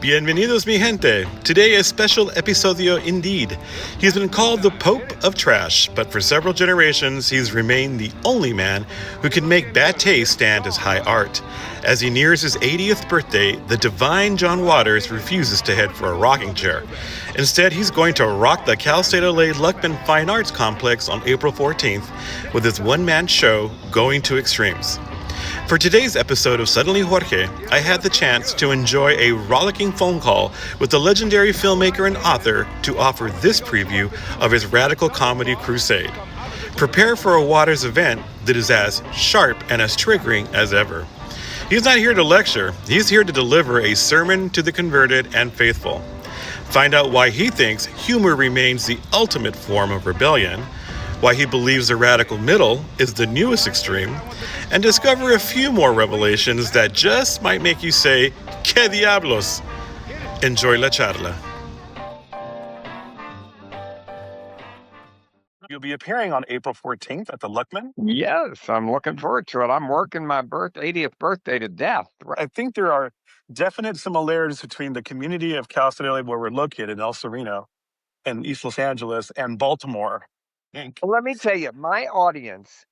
Bienvenidos, mi gente. Today a special episodio indeed. He's been called the Pope of Trash, but for several generations he's remained the only man who can make bad taste stand as high art. As he nears his 80th birthday, the divine John Waters refuses to head for a rocking chair. Instead, he's going to rock the Cal State LA Luckman Fine Arts Complex on April 14th with his one-man show, Going to Extremes. For today's episode of Suddenly Jorge, I had the chance to enjoy a rollicking phone call with the legendary filmmaker and author to offer this preview of his radical comedy crusade. Prepare for a Waters event that is as sharp and as triggering as ever. He's not here to lecture, he's here to deliver a sermon to the converted and faithful. Find out why he thinks humor remains the ultimate form of rebellion, why he believes the radical middle is the newest extreme, and discover a few more revelations that just might make you say, Qué Diablos. Enjoy la charla. You'll be appearing on April 14th at the Luckman. Yes, I'm looking forward to it. I'm working my 80th birthday to death. I think there are definite similarities between the community of Cal State LA, where we're located, in El Sereno, and East Los Angeles, and Baltimore. Well, let me tell you, my audience,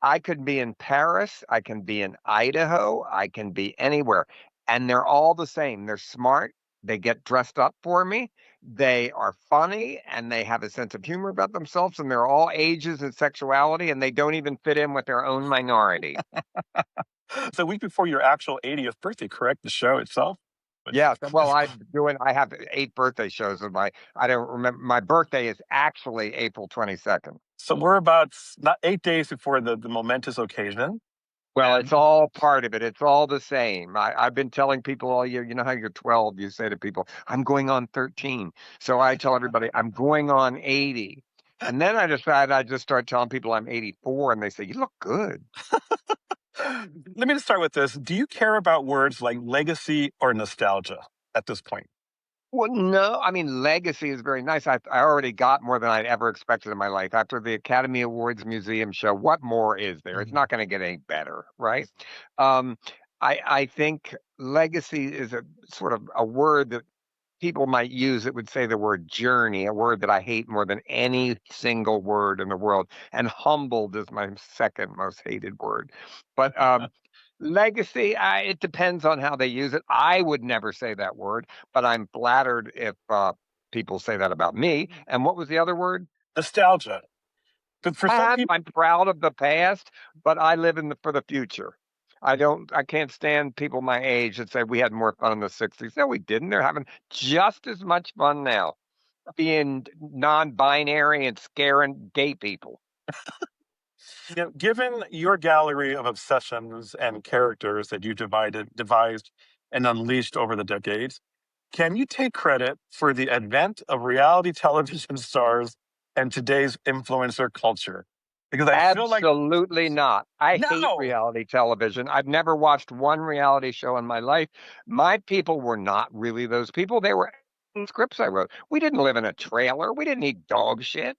I could be in Paris, I can be in Idaho, I can be anywhere, and they're all the same. They're smart, they get dressed up for me, they are funny, and they have a sense of humor about themselves, and they're all ages and sexuality, and they don't even fit in with their own minority. So a week before your actual 80th birthday, correct? The show itself? Yes, well, I have 8 birthday shows of I don't remember. My birthday is actually April 22nd. So we're about not 8 days before the momentous occasion. Well, it's all part of it. It's all the same. I've been telling people all year, you know how you're 12, you say to people, I'm going on 13. So I tell everybody, I'm going on 80. And then I decided I'd just start telling people I'm 84, and they say, you look good. Let me just start with this. Do you care about words like legacy or nostalgia at this point? Well, no, I mean, legacy is very nice. I already got more than I'd ever expected in my life. After the Academy Awards Museum show, what more is there? It's not going to get any better, right? I think legacy is a sort of a word that people might use. It would say the word journey, a word that I hate more than any single word in the world. And humbled is my second most hated word. But legacy, it depends on how they use it. I would never say that word, but I'm flattered if people say that about me. And what was the other word? Nostalgia. But for some people, I'm proud of the past, but I live for the future. I can't stand people my age that say we had more fun in the 60s. No, we didn't. They're having just as much fun now being non-binary and scaring gay people. Given your gallery of obsessions and characters that you devised, and unleashed over the decades, can you take credit for the advent of reality television stars and today's influencer culture? Because I feel like absolutely not. I hate reality television. I've never watched one reality show in my life. My people were not really those people. They were scripts I wrote. We didn't live in a trailer. We didn't eat dog shit.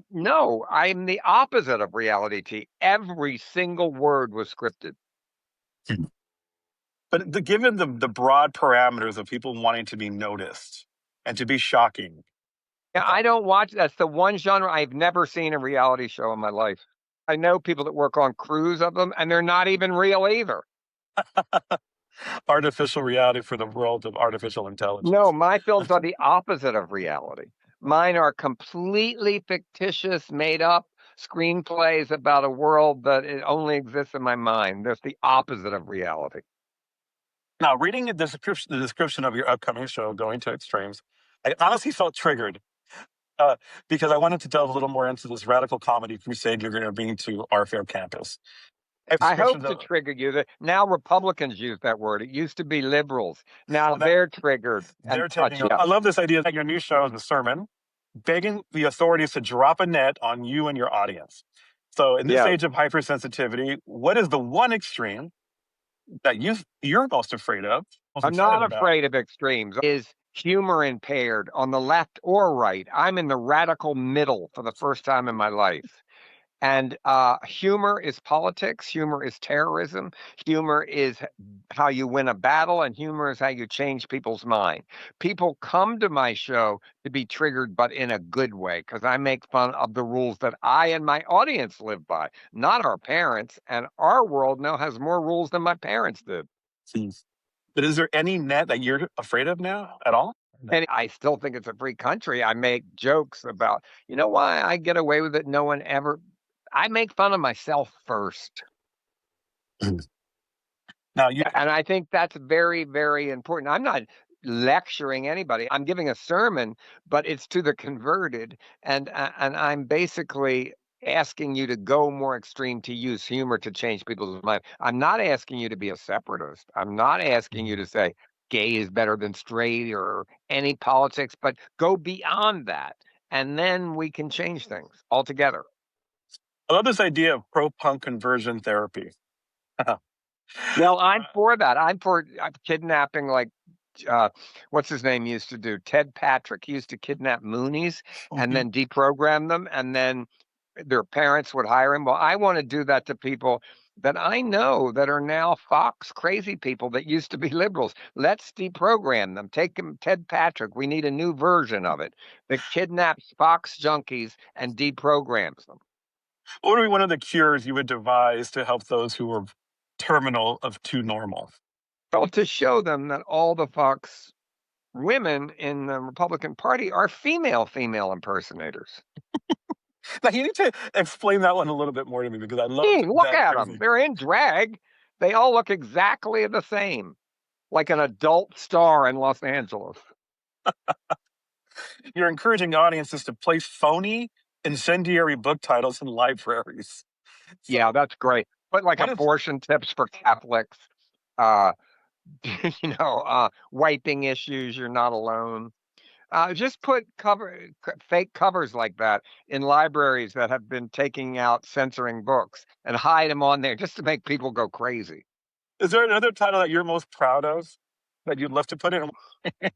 No, I'm the opposite of reality TV. Every single word was scripted. But given the broad parameters of people wanting to be noticed and to be shocking. Yeah, I don't watch. That's the one genre I've never seen a reality show in my life. I know people that work on crews of them, and they're not even real either. Artificial reality for the world of artificial intelligence. No, my films are the opposite of reality. Mine are completely fictitious, made up screenplays about a world that it only exists in my mind. That's the opposite of reality. Now, reading the description of your upcoming show, Going to Extremes, I honestly felt triggered because I wanted to delve a little more into this radical comedy crusade you're going to bring to our fair campus. I hope to trigger you. Now Republicans use that word. It used to be liberals. Now they're triggered. I love this idea that your new show is a sermon, begging the authorities to drop a net on you and your audience. So in this age of hypersensitivity, what is the one extreme that you're most afraid of? I'm not afraid of extremes. Is humor impaired on the left or right? I'm in the radical middle for the first time in my life. And humor is politics, humor is terrorism, humor is how you win a battle, and humor is how you change people's mind. People come to my show to be triggered, but in a good way, because I make fun of the rules that I and my audience live by, not our parents. And our world now has more rules than my parents did. But is there any net that you're afraid of now at all? And I still think it's a free country. I make jokes about, you know why I get away with it? No one ever. I make fun of myself first. Now you And I think that's very, very important. I'm not lecturing anybody. I'm giving a sermon, but it's to the converted, and I'm basically asking you to go more extreme, to use humor to change people's mind. I'm not asking you to be a separatist. I'm not asking you to say gay is better than straight or any politics, but go beyond that, and then we can change things altogether. I love this idea of pro-punk conversion therapy. Well, I'm for that. I'm for kidnapping, like what's his name used to do? Ted Patrick. He used to kidnap Moonies and then deprogram them, and then their parents would hire him. Well, I want to do that to people that I know that are now Fox crazy people that used to be liberals. Let's deprogram them. Take him, Ted Patrick. We need a new version of it that kidnaps Fox junkies and deprograms them. What would be one of the cures you would devise to help those who were terminal of too normal? Well, to show them that all the Fox women in the Republican Party are female impersonators. Now you need to explain that one a little bit more to me because I love Look that at crazy. them. They're in drag. They all look exactly the same, like an adult star in Los Angeles. You're encouraging audiences to place phony, incendiary book titles in libraries. So, Yeah, that's great. But like what if abortion tips for Catholics, uh, wiping issues, you're not alone. Just put fake covers like that in libraries that have been taking out censoring books and hide them on there just to make people go crazy. is there another title that you're most proud of that you'd love to put in? And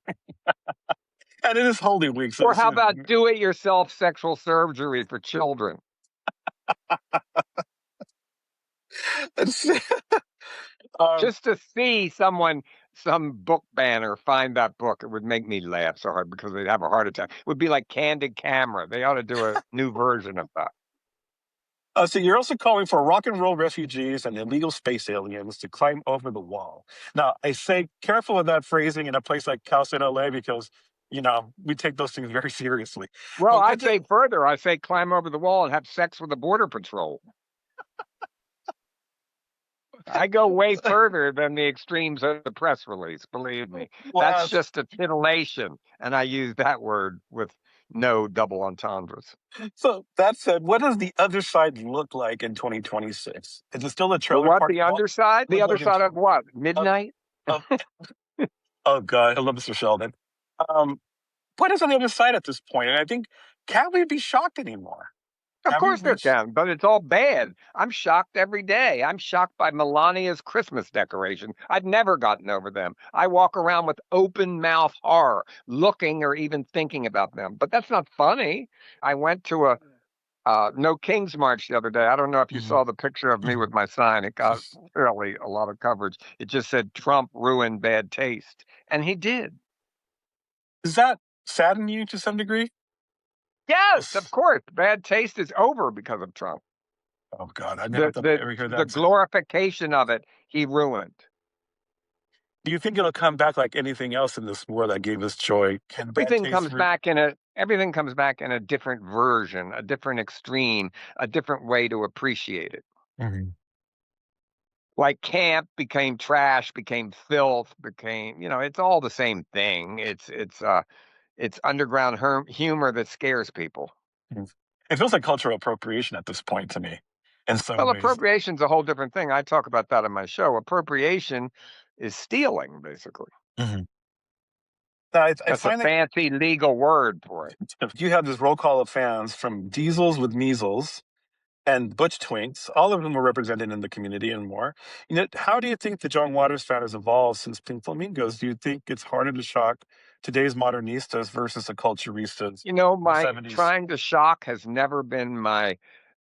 it is Holy Week, so Or how about do-it-yourself sexual surgery for children? Just to see some book banner find that book, it would make me laugh so hard because they'd have a heart attack. It would be like Candid Camera. They ought to do a new version of that. So you're also calling for rock and roll refugees and illegal space aliens to climb over the wall. Now, I say careful with that phrasing in a place like Cal LA because, we take those things very seriously. Well, But I'd say further. I say climb over the wall and have sex with the Border Patrol. I go way further than the extremes of the press release, believe me. That's just a titillation, and I use that word with no double entendres. So that said, what does the other side look like in 2026? Is it still a trailer What, park? the underside? The other side of what? Midnight? Of, oh, God, I love Mr. Sheldon. What is on the other side at this point? And I think, can't we be shocked anymore? Of course there can, but it's all bad. I'm shocked every day. I'm shocked by Melania's Christmas decoration. I've never gotten over them. I walk around with open mouth horror, looking or even thinking about them. But that's not funny. I went to a No Kings March the other day. I don't know if you saw the picture of me with my sign. It got really a lot of coverage. It just said Trump ruined bad taste. And he did. Does that sadden you to some degree? Yes, of course. Bad taste is over because of Trump. Oh, God, I never thought I'd ever hear that. The glorification of it, he ruined. Do you think it'll come back like anything else in this war that gave us joy? Everything comes back in a different version, a different extreme, a different way to appreciate it. Mm-hmm. Like camp became trash, became filth, became, it's all the same thing. It's underground humor that scares people. It feels like cultural appropriation at this point to me. Well, appropriation's a whole different thing. I talk about that in my show. Appropriation is stealing, basically. Mm-hmm. That's a fancy legal word for it. You have this roll call of fans from Diesels with Measles and Butch Twinks. All of them were represented in the community and more. How do you think the John Waters fan has evolved since Pink Flamingos? Do you think it's harder to shock today's modernistas versus the culturistas? My trying to shock has never been my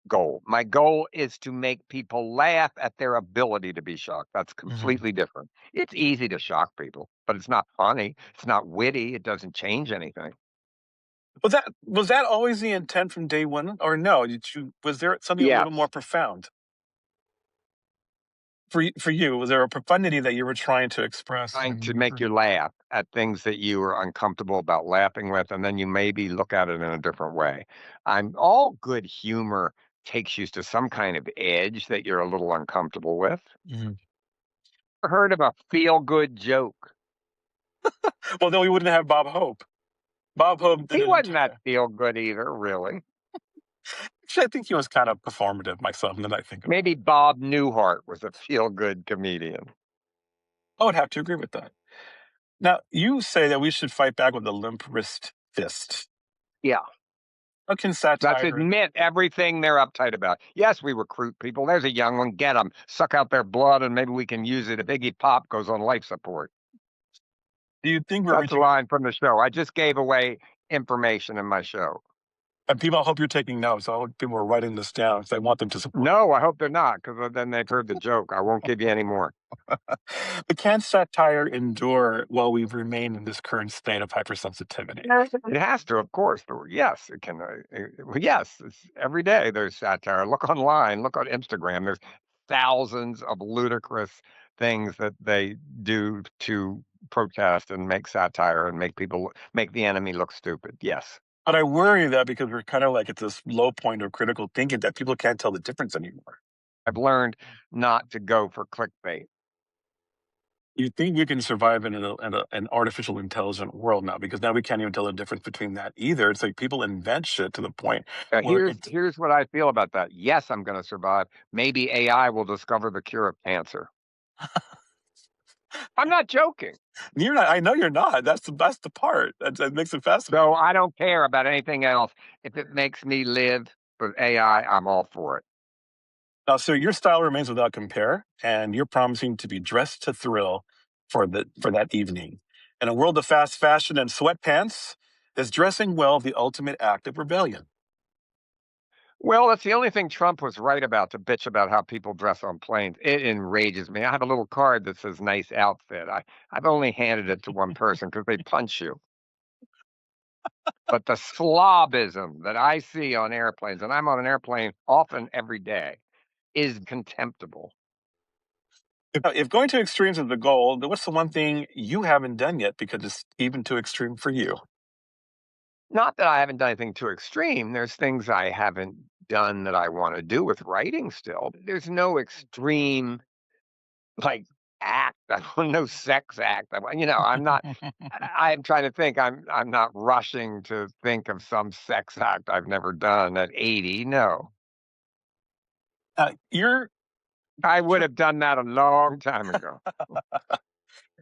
goal. My goal is to make people laugh at their ability to be shocked. That's Mhm. completely different. It's easy to shock people, but it's not funny. It's not witty. It doesn't change anything. Was that always the intent from day one, or no? Was there something a little more Yes. profound for you? Was there a profundity that you were trying to express Trying when to you make were? you laugh at things that you are uncomfortable about laughing with, and then you maybe look at it in a different way. I'm all good humor takes you to some kind of edge that you're a little uncomfortable with. Mhm. Heard of a feel good joke? Well, then we wouldn't have Bob Hope. Bob Hope did He an wasn't that entire. feel good either, really. Actually, I think he was kind of performative myself. Now that I think about Maybe it, Bob Newhart was a feel good comedian. I would have to agree with that. Now, you say that we should fight back with a limp wrist fist. Yeah. How can Let's satire? admit everything they're uptight about. Yes, we recruit people. There's a young one. Get them. Suck out their blood, and maybe we can use it if Iggy Pop goes on life support. Do you think we're That's a reaching? line from the show. I just gave away information in my show. And people, I hope you're taking notes. I hope people are writing this down because I want them to support. No, I hope they're not, because then they've heard the joke. I won't give you any more. But can satire endure while we remain in this current state of hypersensitivity? It has to, of course. But yes, it can. Yes, it's, every day there's satire. Look online. Look on Instagram. There's thousands of ludicrous things that they do to protest and make satire and make the enemy look stupid. Yes, But I worry that because we're kind of like at this low point of critical thinking that people can't tell the difference anymore. I've learned not to go for clickbait. You think you can survive in an artificial intelligent world now because now we can't even tell the difference between that either. It's like people invent shit to the point where it's. Here's what I feel about that. Yes, I'm going to survive. Maybe AI will discover the cure of cancer. I'm not joking. You're not. I know you're not. That's the part that makes it fascinating. So I don't care about anything else. If it makes me live with AI, I'm all for it. Now, so your style remains without compare, and you're promising to be dressed to thrill for that evening. In a world of fast fashion and sweatpants, is dressing well the ultimate act of rebellion? Well, that's the only thing Trump was right about to bitch about how people dress on planes. It enrages me. I have a little card that says nice outfit. I've only handed it to one person because they punch you. But the slobism that I see on airplanes, and I'm on an airplane often every day, is contemptible. If going to extremes is the goal, then what's the one thing you haven't done yet because it's even too extreme for you? Not that I haven't done anything too extreme. There's things I haven't done that I want to do with writing still. There's no extreme like act. I want no sex act. I'm not. I'm trying to think. I'm not rushing to think of some sex act I've never done at 80. No, You're I would have done that a long time ago.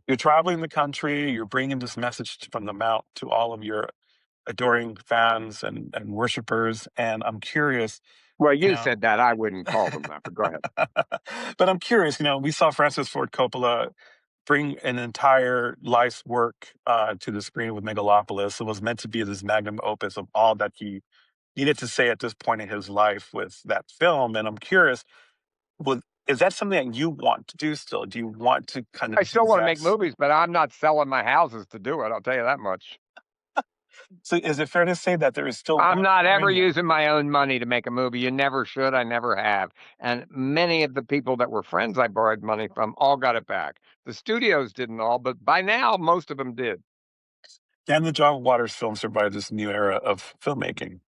you're traveling the country. You're bringing this message from the mount to all of your adoring fans and worshipers. And I'm curious, Well, you you know, said that. I wouldn't call them that. But go ahead. but I'm curious. We saw Francis Ford Coppola bring an entire life's work to the screen with Megalopolis. It was meant to be this magnum opus of all that he needed to say at this point in his life with that film. And I'm curious, is that something that you want to do still? Do you want to kind I of still do want to that? make movies, but I'm not selling my houses to do it. I'll tell you that much. So is it fair to say that there is still I'm one not more ever in you? using my own money to make a movie. You never should. I never have. And many of the people that were friends I borrowed money from all got it back. The studios didn't all, but by now, most of them did. Can the John Waters film survive this new era of filmmaking?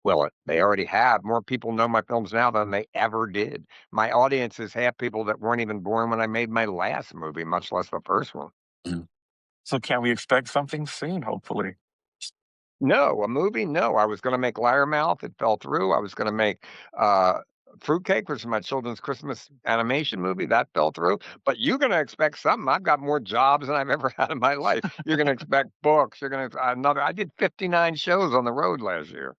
Well, they already have. More people know my films now than they ever did. My audience is half people that weren't even born when I made my last movie, much less the first one. Mm. So can we expect something soon, hopefully? No, a movie? No. I was going to make Liarmouth. It fell through. I was going to make uh, Fruitcake, which is my children's Christmas animation movie. That fell through. But you're going to expect something. I've got more jobs than I've ever had in my life. You're going to expect books. You're going to another. I did 59 shows on the road last year.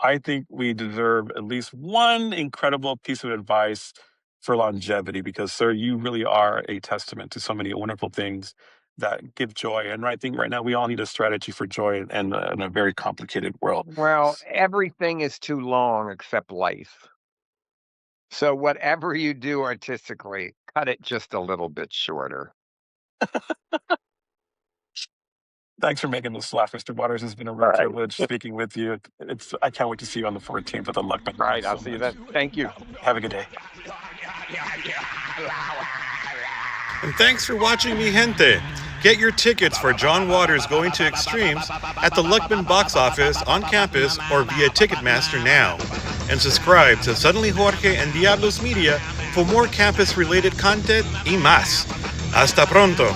I think we deserve at least one incredible piece of advice for longevity because, sir, you really are a testament to so many wonderful things that give joy. And I think right now we all need a strategy for joy in a very complicated world. Well, everything is too long except life. So whatever you do artistically, cut it just a little bit shorter. Thanks for making us laugh, Mr. Waters. It's been a real All right. privilege speaking with you. I can't wait to see you on the 14th at the Luckman. All right, I'll see you then. Thank you. Have a good day. And thanks for watching Mi Gente. Get your tickets for John Waters Going to Extremes at the Luckman box office on campus or via Ticketmaster now. And subscribe to Suddenly Jorge and Diablos Media for more campus-related content y más. Hasta pronto.